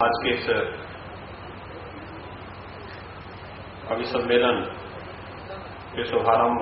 आज के इस कवि सम्मेलन के शुभारंभ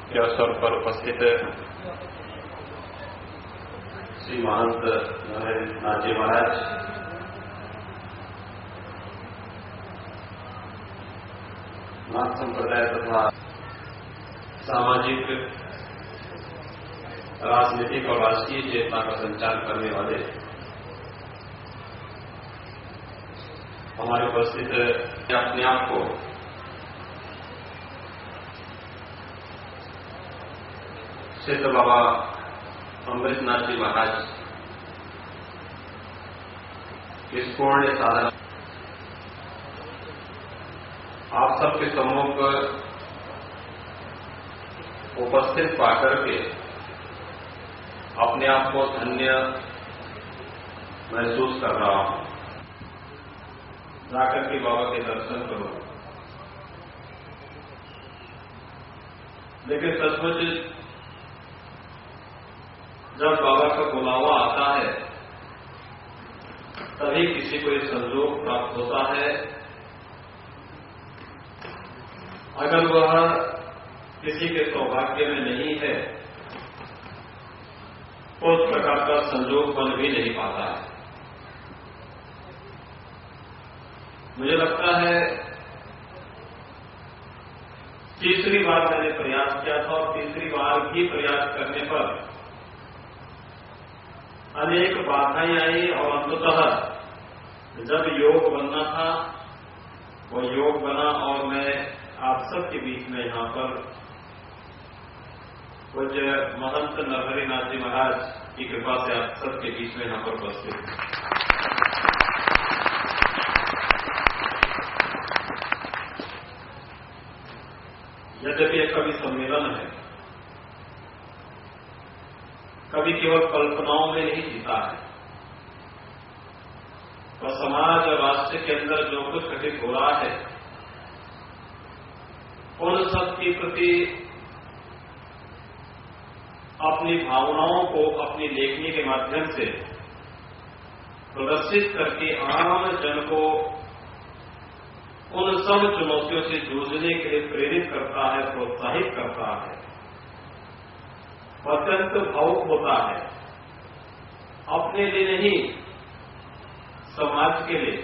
के अवसर पर उपस्थित श्री महंत नरेंद्रनाथ जी महाराज, नाथ संप्रदाय तथा सामाजिक, राजनीतिक और राष्ट्रीय चेतना का संचार करने वाले हमारे उपस्थित अपने आप को सिद्ध बाबा अमृतनाथ जी महाराज इस पूर्ण साधना आप सबके सम्मुख उपस्थित पाकर के अपने आप को धन्य महसूस कर रहा हूं। जाकर के बाबा के दर्शन करो। लेकिन सचमुच जब बाबा का बुलावा आता है तभी किसी को ये संजोग प्राप्त होता है। अगर वह किसी के सौभाग्य में नहीं है तो उस प्रकार का संजोग बन भी नहीं पाता है। मुझे लगता है तीसरी बार मैंने प्रयास किया था और तीसरी बार भी प्रयास करने पर अनेक बाधाएं आई और अंततः जब योग बनना था वो योग बना और मैं आप सबके बीच में यहां पर पूज्य महंत नरहरिनाथ जी महाराज की कृपा से आप सबके बीच में यहां पर उपस्थित। यद्यपि यह कवि सम्मेलन है, कवि केवल कल्पनाओं में नहीं जीता है, तो समाज और राष्ट्र के अंदर जो कुछ घटित हो रहा है उन सब के प्रति अपनी भावनाओं को अपनी लेखनी के माध्यम से प्रदर्शित करके आम जन को उन सब चुनौतियों से जूझने के लिए प्रेरित करता है, प्रोत्साहित करता है, अत्यंत भावुक होता है। अपने लिए नहीं, समाज के लिए,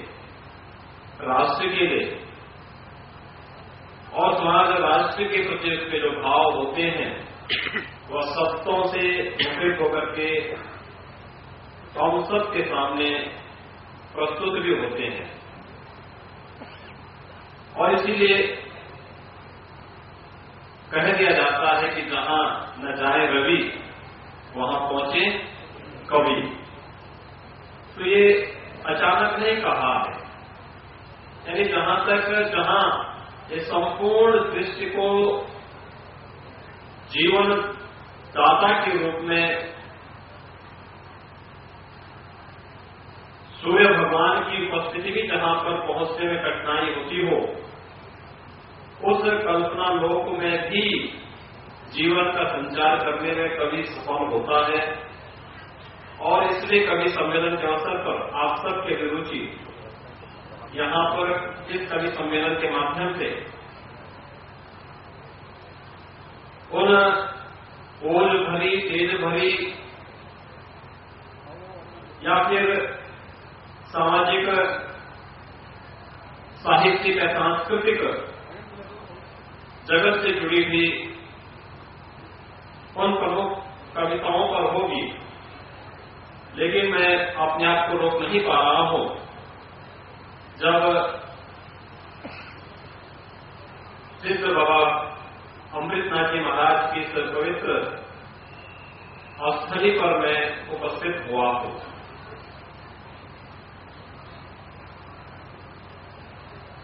राष्ट्र के लिए और समाज और राष्ट्र के प्रति उसके जो भाव होते हैं वह सत्यों से मुखरित होकर के हम सबके सामने प्रस्तुत भी होते हैं। और इसीलिए कह दिया जाता है कि जहां न जाए रवि वहां पहुंचे कवि। तो ये अचानक नहीं कहा है, यानी जहां ये संपूर्ण दृष्टि को जीवन दाता के रूप में सूर्य भगवान की उपस्थिति भी जहां पर पहुंचने में कठिनाई होती हो, उस कल्पना लोक में भी जीवन का संचार करने में कवि सफल होता है। और इसलिए कवि सम्मेलन के अवसर पर आप सबके अभिरुचि यहां पर इस कवि सम्मेलन के माध्यम से उन ओज भरी, तेज भरी या फिर सामाजिक, साहित्यिक या सांस्कृतिक जगत से जुड़ी हुई उन प्रमुख कविताओं पर होगी। लेकिन मैं अपने आप को रोक नहीं पा रहा हूं। जब सिद्ध बाबा अमृतनाथ जी महाराज की इस पवित्र स्थली पर मैं उपस्थित हुआ हूं,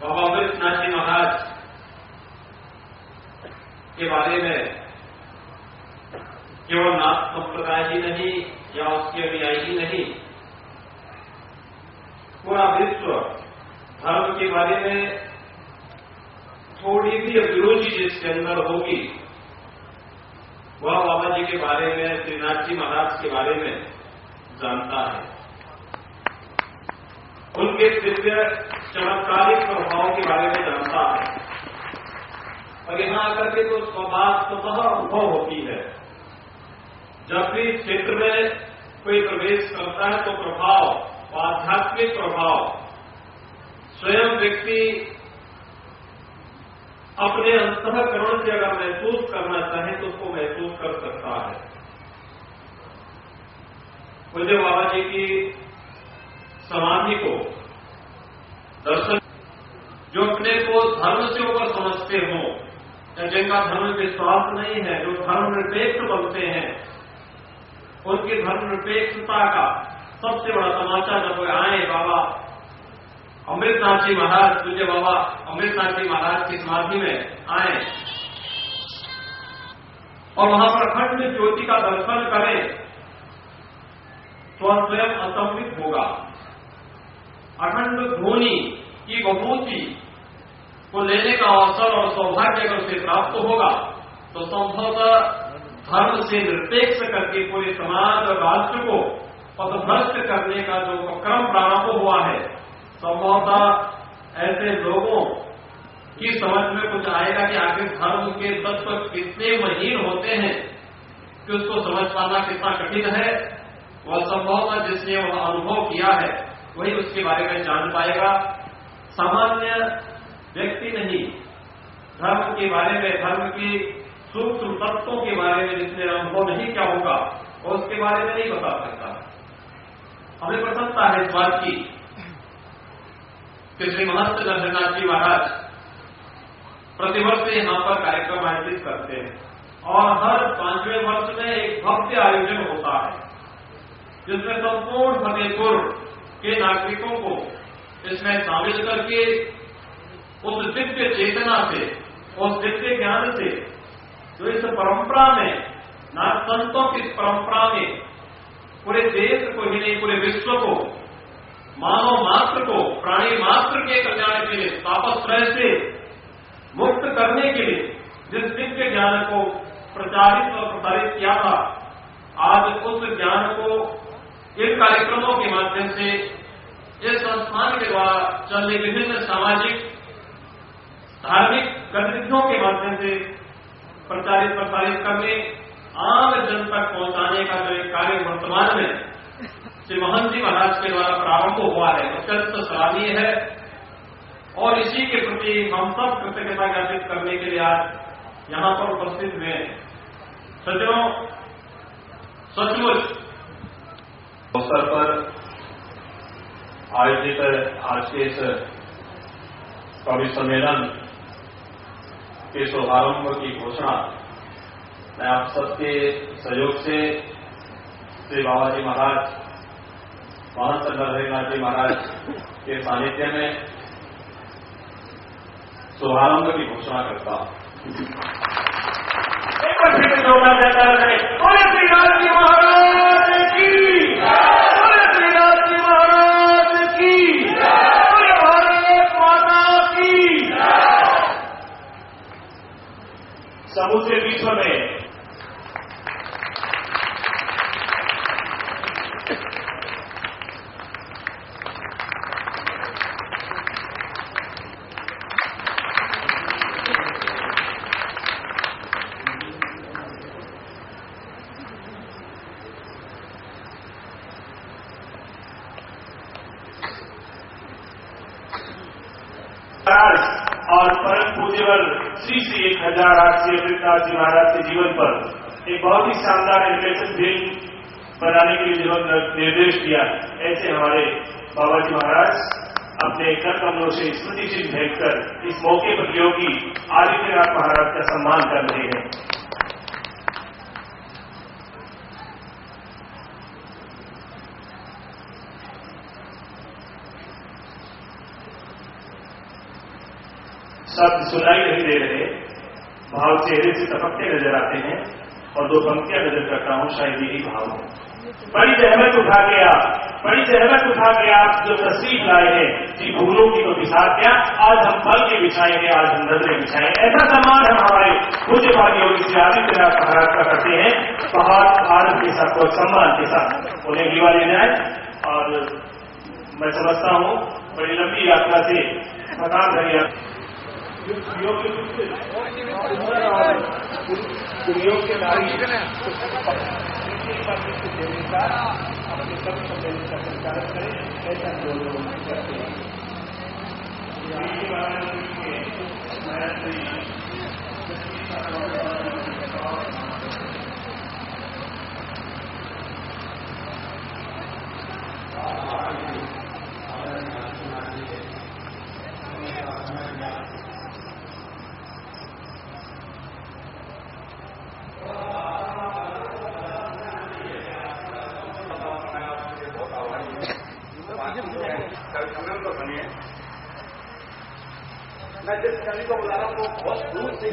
बाबा अमृतनाथ जी महाराज के बारे में केवल नाथ संप्रदाय ही नहीं या उसके अनुयायी ही नहीं, पूरा विश्व धर्म के बारे में थोड़ी भी अभिरुचि जिसके अंदर होगी वह बाबा जी के बारे में, श्रीनाथ जी महाराज के बारे में जानता है। उनके दिव्य चमत्कारिक प्रभाव के बारे में जानता है और यहां आकर के तो स्वतः अनुभव होती है। जब भी क्षेत्र में कोई प्रवेश करता है तो प्रभाव, आध्यात्मिक प्रभाव स्वयं व्यक्ति अपने अंतःकरण से अगर महसूस करना चाहे तो उसको महसूस कर सकता है। पूज्य बाबा जी की समाधि को दर्शन, जो अपने को धर्म से ऊपर समझते हो या जिनका धर्म विश्वास नहीं है, जो धर्म निरपेक्ष बनते हैं, उनकी धर्म निरपेक्षता का सबसे बड़ा तमाचा जब आए बाबा अमृतनाथ जी महाराज, पूज्य बाबा अमृतनाथ जी महाराज की समाधि में आए और वहां पर अखंड ज्योति का दर्शन करें तो स्वयं असंवित होगा। अखंड ध्वनि की विभूति को लेने का अवसर और सौभाग्य अगर उसे प्राप्त होगा तो संभवतः धर्म से निरपेक्ष करके पूरे समाज और राष्ट्र को पथभ्रष्ट करने का जो उपक्रम प्रारंभ हुआ है, संभवतः ऐसे लोगों की समझ में कुछ आएगा कि आखिर धर्म के तत्व कितने महीन होते हैं कि उसको समझ पाना कितना कठिन है। वह संभवतः जिसने वह अनुभव किया है वही उसके बारे में जान पाएगा। सामान्य व्यक्ति नहीं, धर्म के बारे में, धर्म की सूक्ष्म तत्वों के बारे में जिसने अनुभव नहीं किया होगा वो उसके बारे में नहीं बता सकता। हमें प्रसन्नता है इस बात की कि श्री महंत नरहरिनाथ जी महाराज प्रतिवर्ष यहां पर कार्यक्रम आयोजित करते हैं और हर 5वें वर्ष में एक भव्य आयोजन होता है जिसमें संपूर्ण फतेहपुर के नागरिकों को इसमें शामिल करके उस दिव्य चेतना से, उस दिव्य ज्ञान से जो इस परंपरा में, नाथ संतों की इस परंपरा में पूरे देश को ही नहीं पूरे विश्व को, मानव मात्र को, प्राणी मात्र के कल्याण के लिए, तापत्रय से मुक्त करने के लिए जिस दिव्य ज्ञान को प्रचारित और प्रसारित किया था, आज उस ज्ञान को इन कार्यक्रमों के माध्यम से, इस संस्थान के द्वारा चलने विभिन्न सामाजिक धार्मिक गतिविधियों के माध्यम से प्रचारित प्रसारित करने, आम जन तक पहुंचाने का जो एक कार्य वर्तमान में श्री महंत जी महाराज के द्वारा प्रारंभ हुआ है, अत्यंत सराहनीय है और इसी के प्रति हम सब कृतज्ञता ज्ञापित करने के लिए आज यहां पर उपस्थित हुए हैं। सज्जनों, सचमुच अवसर पर आयोजित आज के इस कवि सम्मेलन के शुभारंभ की घोषणा मैं आप सबके सहयोग से श्री बाबा जी महाराज, महंत नरहरिनाथ जी महाराज के सानिध्य में शुभारंभ की घोषणा करता हूं। एक बार फिर जोरदार जयकारा करें, बोले श्री नाथ जी महाराज की, बोले श्री नाथ जी महाराज की, बोले भारत माता की। समूचे विश्व में और परम पूज्यवर श्री 1008 श्री अमृतनाथ जी महाराज के जीवन पर एक बहुत ही शानदार एनिमेशन फिल्म बनाने के लिए जो निर्देश दिया, ऐसे हमारे बाबा जी महाराज अपने कर कमलों से स्मृति चिन्ह भेजकर इस मौके पर योगी आदित्यनाथ महाराज का सम्मान कर रहे हैं। शब्द सुनाई नहीं दे रहे, भाव चेहरे से टपकते नजर आते हैं और 2 पंक्तियां नजर करता हूं, शायद यही भाव है। बड़ी जहमत उठा के आप जो तस्वीर लाए हैं, जी फूलों की तो बिसार क्या, आज हम फल के बिछाएंगे, आज हम नजरें बिछाएंगे। ऐसा सम्मान हम हमारे पूज्य भाग्य योगी श्री आदित्यनाथ महाराज का करते हैं। बहुत आदर के साथ और सम्मान के साथ उन्हें दिवा ले जाए और मैं समझता हूँ बड़ी लंबी यात्रा से थकान भरी यात्रा योग के नारी अपने कभी सम्मेलन का संचालन करें, ऐसा दो लोग करते हैं। मैं जिस कवि को बुला रहा हूँ वो बहुत दूर से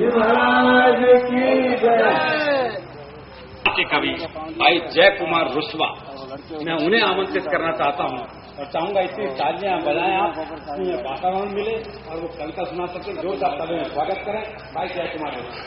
के कवि भाई जय कुमार रुस्वा, मैं उन्हें आमंत्रित करना चाहता हूँ और चाहूंगा इतनी तालियां बजाएं आप, वातावरण मिले और वो कविता सुना सकते। जोरदार तालियों में स्वागत करें भाई जय कुमार रुस्वा।